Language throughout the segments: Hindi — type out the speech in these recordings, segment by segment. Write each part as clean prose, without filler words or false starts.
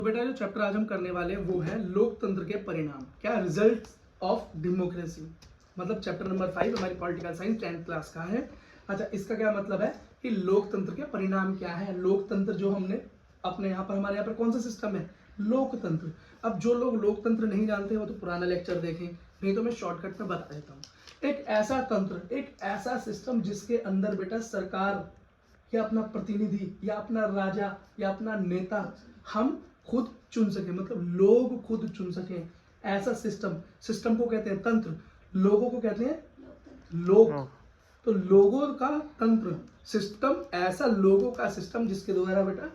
तो बेटा जो चैप्टर आज हम करने वाले हैं वो है लोकतंत्र के परिणाम, क्या रिजल्ट ऑफ डेमोक्रेसी। मतलब चैप्टर नंबर 5 हमारी पॉलिटिकल साइंस 10th क्लास का है। अच्छा, इसका क्या मतलब है कि लोकतंत्र के परिणाम क्या है। लोकतंत्र जो हमने अपने यहाँ पर, हमारे यहाँ पर कौन सा सिस्टम है, लोकतंत्र। अब जो लोग लोकतंत्र नहीं जानते हो तो पुराना लेक्चर देखें, नहीं तो मैं शॉर्टकट में बता देता हूँ। एक ऐसा तंत्र, एक ऐसा सिस्टम जिसके अंदर बेटा सरकार या अपना प्रतिनिधि या अपना राजा या अपना नेता हम खुद चुन सके, मतलब लोग खुद चुन सके। ऐसा सिस्टम को कहते हैं तंत्र, लोगों को कहते हैं लोक। तो लोगों का तंत्र सिस्टम, ऐसा लोगों का सिस्टम जिसके द्वारा बेटा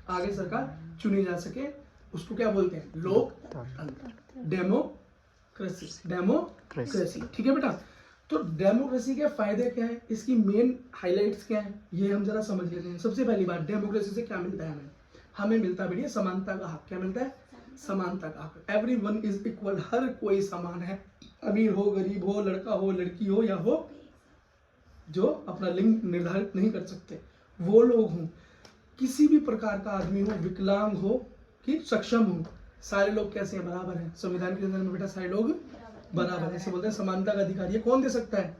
आगे सरकार चुनी जा सके, उसको क्या बोलते हैं, लोकतंत्र, डेमोक्रेसी। ठीक है बेटा। तो डेमोक्रेसी के फायदे क्या है, इसकी मेन हाइलाइट्स क्या है, ये हम जरा समझ लेते हैं। सबसे पहली बात, डेमोक्रेसी से क्या मिलता है हमें मिलता है बेटा समानता का हक। क्या मिलता है, समानता का हक। एवरीवन इज इक्वल, हर कोई समान है, अमीर हो गरीब हो, लड़का हो लड़की हो, या हो जो अपना लिंग निर्धारित नहीं कर सकते वो लोग हों, किसी भी प्रकार का आदमी हो, विकलांग हो कि सक्षम हो, सारे लोग कैसे हैं, बराबर हैं। संविधान के अंदर में बेटा सारे लोग बराबर है, ऐसे बोलते हैं समानता का अधिकार। ये कौन दे सकता है,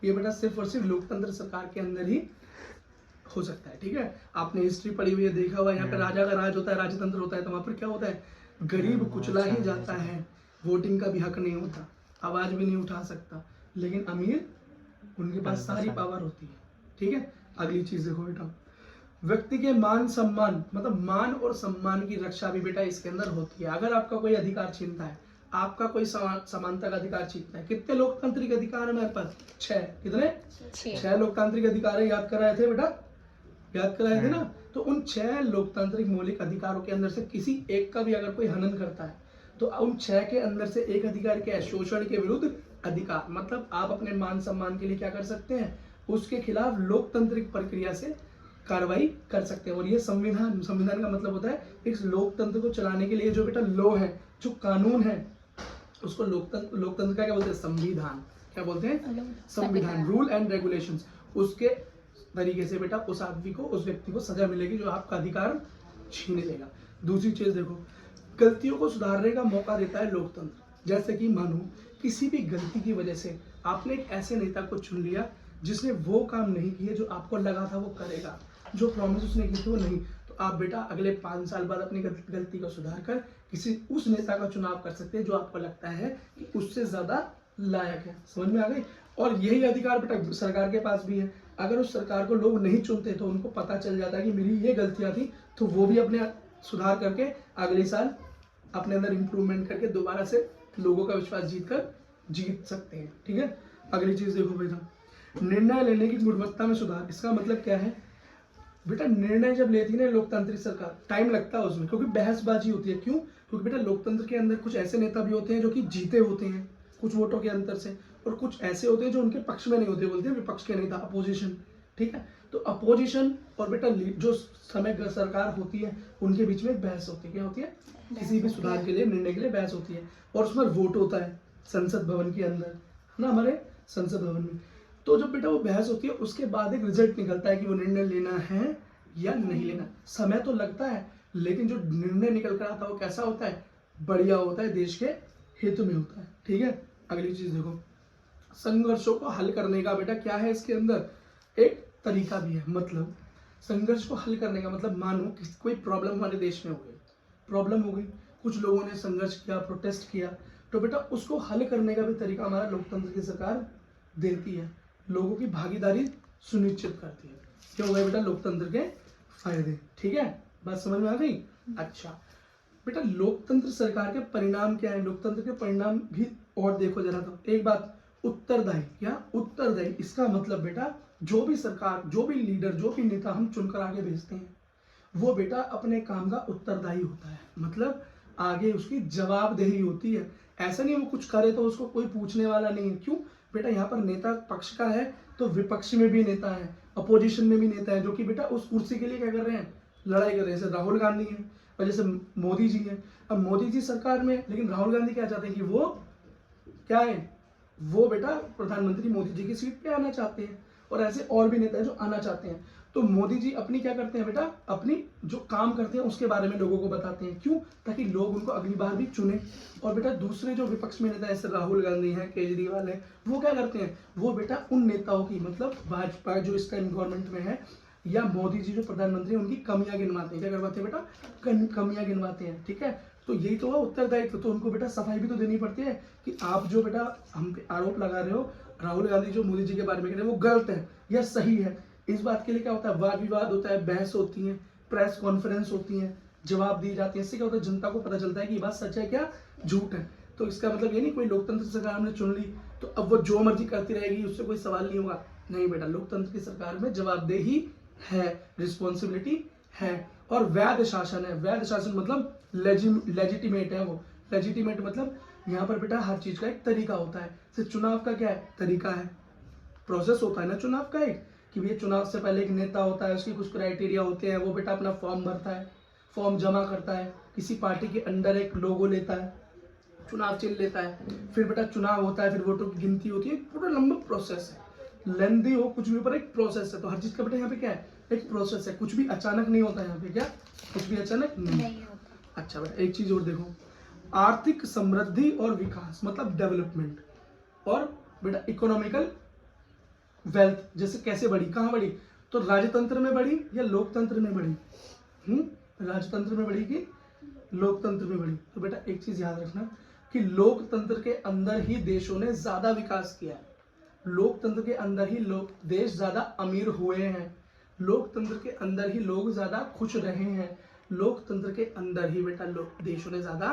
ये बेटा सिर्फ और सिर्फ लोकतंत्र सरकार के अंदर ही हो सकता है। ठीक है, आपने हिस्ट्री पढ़ी हुई है, देखा हुआ है, यहाँ पे राजा का राज होता है, राजतंत्र होता है, तो वहां पर क्या होता है, गरीब कुचला ही जाता है, वोटिंग का भी हक नहीं होता, आवाज भी नहीं उठा सकता, लेकिन अमीर उनके पास सारी पावर होती है। ठीक है, अगली चीज देखो बेटा, व्यक्ति के मान सम्मान, मतलब मान और सम्मान की रक्षा भी बेटा इसके अंदर होती है। अगर आपका कोई अधिकार छीनता है, आपका कोई समानता का अधिकार छीनता है, कितने लोकतांत्रिक अधिकार है हमारे पास, 6। कितने, 6 लोकतांत्रिक अधिकार है, याद कराए थे बेटा, याद कराए थे ना। तो उन 6 लोकतांत्रिक मौलिक अधिकारों के अंदर से किसी एक का भी अगर कोई हनन करता है तो उन 6 के अंदर से एक अधिकार क्या है, शोषण के विरुद्ध अधिकार। मतलब आप अपने मान सम्मान के लिए क्या कर सकते हैं, उसके खिलाफ लोकतांत्रिक प्रक्रिया से कार्रवाई कर सकते हैं। और ये संविधान का मतलब होता है इस लोकतंत्र को चलाने के लिए जो बेटा लॉ है, जो कानून है, उसको लोकतंत्र का क्या बोलते हैं, संविधान। क्या बोलते हैं, संविधान, रूल एंड रेगुलेशंस। उसके तरीके से बेटा उस आदमी को, उस व्यक्ति को सजा मिलेगी जो आपका अधिकार छीन लेगा। दूसरी चीज देखो, गलतियों को सुधारने का मौका देता है लोकतंत्र। जैसे कि मानो किसी भी गलती की वजह से आपने एक ऐसे नेता को चुन लिया जिसने वो काम नहीं किए जो आपको लगा था वो करेगा, जो प्रॉमिस उसने की थी वो नहीं, तो आप बेटा अगले 5 साल बाद अपनी गलती को सुधार कर किसी उस नेता का चुनाव कर सकते हैं जो आपको लगता है कि उससे ज्यादा लायक है। समझ में आ गई। और यही अधिकार बेटा सरकार के पास भी है। अगर उस सरकार को लोग नहीं चुनते तो उनको पता चल जाता है कि मेरी ये गलतियां थी, तो वो भी अपने सुधार करके अगले साल अपने अंदर इंप्रूवमेंट करके दोबारा से लोगों का विश्वास जीत सकते हैं। ठीक है, अगली चीज देखो बेटा, निर्णय लेने की गुणवत्ता में सुधार। इसका मतलब क्या है बेटा, निर्णय जब लेती है ना लोकतांत्रिक सरकार, टाइम लगता है उसमें, क्योंकि बहसबाजी होती है। क्यों, क्योंकि बेटा लोकतंत्र के अंदर कुछ ऐसे नेता भी होते हैं जो कि जीते होते हैं कुछ वोटों के अंतर से, और कुछ ऐसे होते हैं जो उनके पक्ष में नहीं होते, बोलते हैं विपक्ष के नेता, अपोजिशन। ठीक है, तो अपोजिशन और बेटा जो समय सरकार होती है उनके बीच में एक बहस होती है। क्या होती है, किसी भी सुधार के लिए, निर्णय के लिए बहस होती है, और उसमें वोट होता है संसद भवन के अंदर, है ना, हमारे संसद भवन में। तो जब बेटा वो बहस होती है उसके बाद एक रिजल्ट निकलता है कि वो निर्णय लेना है या नहीं लेना। समय तो लगता है, लेकिन जो निर्णय निकल कर आता है वो कैसा होता है, बढ़िया होता है, देश के हित में होता है। ठीक है, अगली चीज देखो, संघर्षों को हल करने का बेटा क्या है, इसके अंदर एक तरीका भी है। मतलब संघर्ष को हल करने का मतलब, मानो कि कोई प्रॉब्लम हमारे देश में हो गई, प्रॉब्लम हो गई, कुछ लोगों ने संघर्ष किया, प्रोटेस्ट किया, तो बेटा उसको हल करने का भी तरीका हमारा लोकतंत्र की सरकार देती है, लोगों की भागीदारी सुनिश्चित करती है। क्या हो गया बेटा, लोकतंत्र के फायदे। ठीक है, बात समझ में आ गई। अच्छा बेटा, लोकतंत्र सरकार के परिणाम क्या है, लोकतंत्र के परिणाम भी और देखो जरा। तो एक बात, उत्तरदायी, या उत्तरदायी, इसका मतलब बेटा जो भी सरकार, जो भी लीडर, जो भी नेता हम चुनकर आगे भेजते हैं वो बेटा अपने काम का उत्तरदायी होता है। मतलब आगे उसकी जवाबदेही होती है। ऐसा नहीं वो कुछ करे तो उसको कोई पूछने वाला नहीं है। क्यों बेटा, यहाँ पर नेता पक्ष का है तो विपक्ष में भी नेता है, अपोजिशन में भी नेता है, जो कि बेटा उस कुर्सी के लिए क्या कर रहे हैं, लड़ाई कर रहे हैं। जैसे राहुल गांधी है और जैसे मोदी जी हैं। अब मोदी जी सरकार में, लेकिन राहुल गांधी क्या चाहते हैं कि वो क्या है, वो बेटा प्रधानमंत्री मोदी जी की सीट पे आना चाहते हैं, और ऐसे और भी नेता है जो आना चाहते हैं। तो मोदी जी अपनी क्या करते हैं बेटा, अपनी जो काम करते हैं उसके बारे में लोगों को बताते हैं। क्यों? ताकि लोग उनको अगली बार भी चुने। और बेटा दूसरे जो विपक्ष में नेता जैसे राहुल गांधी हैं, केजरीवाल है, वो क्या करते हैं, वो बेटा उन नेताओं की, मतलब भाजपा जो इस टाइम गवर्नमेंट में है या मोदी जी जो प्रधानमंत्री हैं, उनकी कमियां गिनवाते हैं। क्या करवाते हैं बेटा? कमियां गिनवाते हैं। ठीक है, तो यही तो है उत्तरदायित्व। तो उनको बेटा सफाई भी तो देनी पड़ती है कि आप जो बेटा हम पे आरोप लगा रहे हो, राहुल गांधी जो मोदी जी के बारे में कह रहे हैं वो गलत है या सही है। इस बात के लिए क्या होता है, वाद विवाद होता है, बहस होती है, प्रेस कॉन्फ्रेंस होती है, जवाब दी जाती है। इससे क्या होता है, जनता को पता चलता है कि ये बात सच है क्या झूठ है। तो इसका मतलब ये नहीं कोई लोकतंत्र सरकार हमने चुन ली तो अब वो जो मर्जी करती रहेगी, उससे कोई सवाल नहीं होगा। नहीं बेटा, लोकतंत्र की सरकार में जवाबदेही है, रिस्पॉन्सिबिलिटी है और वैध शासन है। वैध शासन मतलब लेजिटिमेट है। वो लेजिटिमेट मतलब यहाँ पर बेटा हर चीज का एक तरीका होता है। सिर्फ चुनाव का क्या है, तरीका है, प्रोसेस होता है ना चुनाव का एक, कि भैया चुनाव से पहले एक नेता होता है, उसकी कुछ क्राइटेरिया होते हैं, वो बेटा अपना फॉर्म भरता है, फॉर्म जमा करता है, किसी पार्टी के अंडर एक लोगो लेता है, चुनाव चिन्ह लेता है, फिर बेटा चुनाव होता है, फिर वोटों की गिनती होती है। पूरा लंबा प्रोसेस है, लेंदी हो कुछ भी, पर एक प्रोसेस है। तो हर चीज का बेटा यहाँ पे क्या है, एक प्रोसेस है। कुछ भी अचानक नहीं होता यहाँ पे, क्या कुछ भी अचानक नहीं होता। अच्छा बेटा एक चीज और देखो, आर्थिक समृद्धि और विकास मतलब डेवलपमेंट, और बेटा इकोनॉमिकल वेल्थ जैसे कैसे बढ़ी, कहाँ बढ़ी, तो राजतंत्र में बढ़ी या लोकतंत्र में बढ़ी? राजतंत्र में बढ़ी कि लोकतंत्र में बढ़ी? तो बेटा एक चीज याद रखना कि लोकतंत्र के अंदर ही देशों ने ज्यादा विकास किया है। लोकतंत्र के अंदर ही लोग देश ज्यादा अमीर हुए हैं, लोकतंत्र के अंदर ही लोग ज्यादा खुश रहे हैं, लोकतंत्र के अंदर ही बेटा लोग देशों ने ज्यादा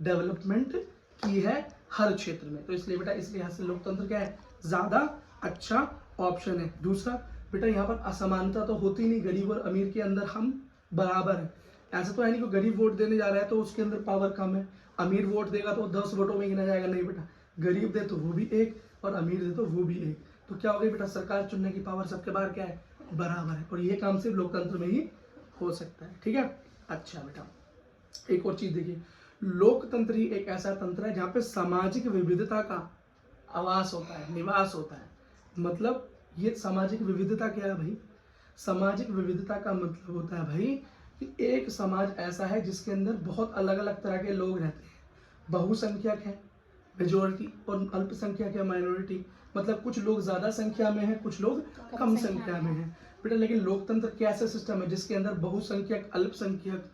डेवलपमेंट की है हर क्षेत्र में। तो इसलिए बेटा इस लिहाज से लोकतंत्र क्या है, ज्यादा अच्छा ऑप्शन है। दूसरा बेटा यहाँ पर असमानता तो होती नहीं, गरीब और अमीर के अंदर हम बराबर है। ऐसा तो है नहीं कि गरीब वोट देने जा रहा है तो उसके अंदर पावर कम है, अमीर वोट देगा तो 10 वोटों में गिना जाएगा। नहीं बेटा, गरीब दे तो वो भी एक और अमीर दे तो वो भी एक। तो क्या हो गई बेटा, सरकार चुनने की पावर सबके बाहर क्या है, बराबर है। और ये काम सिर्फ लोकतंत्र में ही हो सकता है। ठीक है, अच्छा बेटा एक और चीज देखिए, लोकतंत्र ही एक ऐसा तंत्र है जहाँ पे सामाजिक विविधता का आवास होता है, निवास होता है। मतलब ये सामाजिक विविधता क्या है भाई, सामाजिक विविधता का मतलब होता है भाई कि एक समाज ऐसा है जिसके अंदर बहुत अलग अलग तरह के लोग रहते हैं। बहुसंख्यक है मेजोरिटी और अल्पसंख्यक है माइनॉरिटी। मतलब कुछ लोग ज्यादा संख्या में हैं, कुछ लोग कम संख्या में हैं बेटा। लेकिन लोकतंत्र क्या ऐसा सिस्टम है जिसके अंदर बहुसंख्यक, अल्पसंख्यक,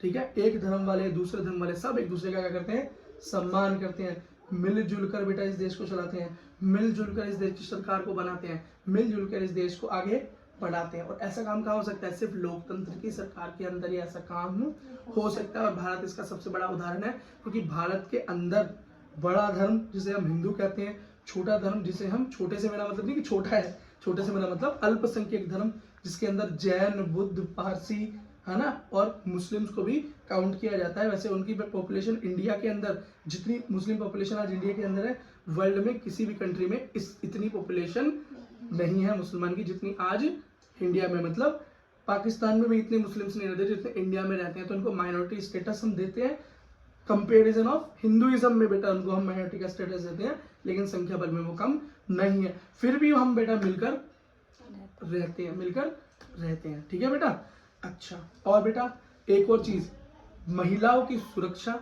ठीक है, एक धर्म वाले दूसरे धर्म वाले सब एक दूसरे का क्या करते हैं, सम्मान करते हैं, मिलजुल कर बेटा इस देश को चलाते हैं, मिलजुल कर इस देश की सरकार को बनाते हैं, मिलजुल कर इस देश को आगे बढ़ाते हैं। और ऐसा काम कहाँ हो सकता है, सिर्फ लोकतंत्र की सरकार के अंदर ही ऐसा काम हो सकता है। और भारत इसका सबसे बड़ा उदाहरण है, क्योंकि भारत के अंदर बड़ा धर्म जिसे हम हिंदू कहते हैं, छोटा धर्म जिसे हम, छोटे से मेरा मतलब नहीं कि छोटा है, छोटे से मेरा मतलब अल्पसंख्यक धर्म जिसके अंदर जैन, बुद्ध, पारसी है ना, और मुस्लिम्स को भी काउंट किया जाता है। वैसे उनकी पॉपुलेशन इंडिया के अंदर, जितनी मुस्लिम पॉपुलेशन आज इंडिया के अंदर है, वर्ल्ड में किसी भी कंट्री में इतनी पॉपुलेशन नहीं है मुसलमान की जितनी आज इंडिया में। मतलब पाकिस्तान में भी इतने मुस्लिम्स नहीं रहते जितने इंडिया में रहते हैं। तो उनको माइनॉरिटी स्टेटस हम देते हैं, कंपेरिजन ऑफ हिंदुइज्म में बेटा उनको हम माइनॉरिटी का स्टेटस देते हैं, लेकिन संख्या बल में वो कम नहीं है। फिर भी हम बेटा मिलकर रहते हैं, मिलकर रहते हैं। ठीक है बेटा, अच्छा और बेटा एक और चीज, महिलाओं की सुरक्षा,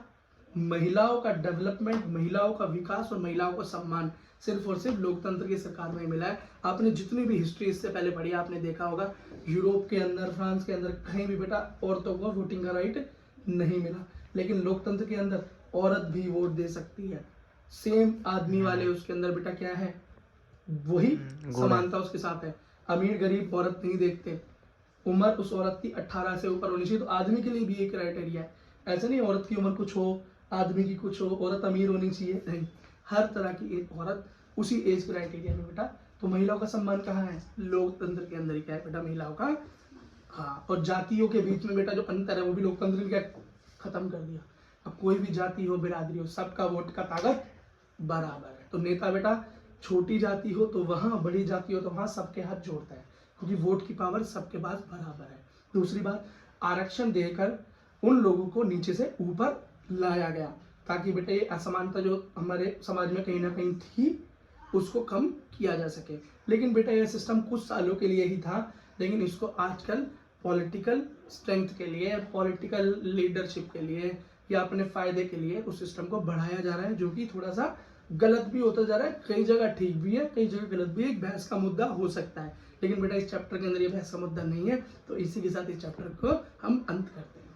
महिलाओं का डेवलपमेंट, महिलाओं का विकास और महिलाओं को सम्मान सिर्फ और सिर्फ लोकतंत्र की सरकार में ही मिला है। आपने जितनी भी हिस्ट्री इससे पहले पढ़ी आपने देखा होगा, यूरोप के अंदर, फ्रांस के अंदर कहीं भी बेटा औरतों को वोटिंग का राइट नहीं मिला। लेकिन लोकतंत्र के अंदर औरत भी वोट दे सकती है, सेम आदमी वाले उसके अंदर बेटा क्या है, वही समानता उसके साथ है। अमीर गरीब औरत नहीं देखते, उम्र उस औरत की 18 से ऊपर होनी चाहिए। तो आदमी के लिए भी एक क्राइटेरिया है, ऐसा नहीं औरत की उम्र कुछ हो, आदमी की कुछ हो, औरत अमीर होनी चाहिए, नहीं, हर तरह की एक औरत उसी एज क्राइटेरिया में बेटा। तो महिलाओं का सम्मान कहाँ है, लोकतंत्र के अंदर ही क्या है बेटा, महिलाओं का। हाँ, और जातियों के बीच में बेटा जो अंतर है वो भी लोकतंत्र ने क्या खत्म कर दिया। अब कोई भी जाति हो, बिरादरी हो, सबका वोट का ताकत बराबर है। तो नेता बेटा छोटी जाति हो तो वहां, बड़ी जाति हो तो वहां सबके हाथ जोड़ता है, क्योंकि वोट की पावर सबके पास बराबर है। दूसरी बात, आरक्षण देकर उन लोगों को नीचे से ऊपर लाया गया ताकि बेटा ये असमानता जो हमारे समाज में कहीं ना कहीं थी उसको कम किया जा सके। लेकिन बेटा यह सिस्टम कुछ सालों के लिए ही था, लेकिन इसको आजकल पॉलिटिकल स्ट्रेंथ के लिए, पॉलिटिकल लीडरशिप के लिए या अपने फायदे के लिए उस सिस्टम को बढ़ाया जा रहा है, जो कि थोड़ा सा गलत भी होता जा रहा है। कई जगह ठीक भी है, कई जगह गलत भी है, एक बहस का मुद्दा हो सकता है, लेकिन बेटा इस चैप्टर के अंदर ये बहस का मुद्दा नहीं है। तो इसी के साथ इस चैप्टर को हम अंत करते हैं।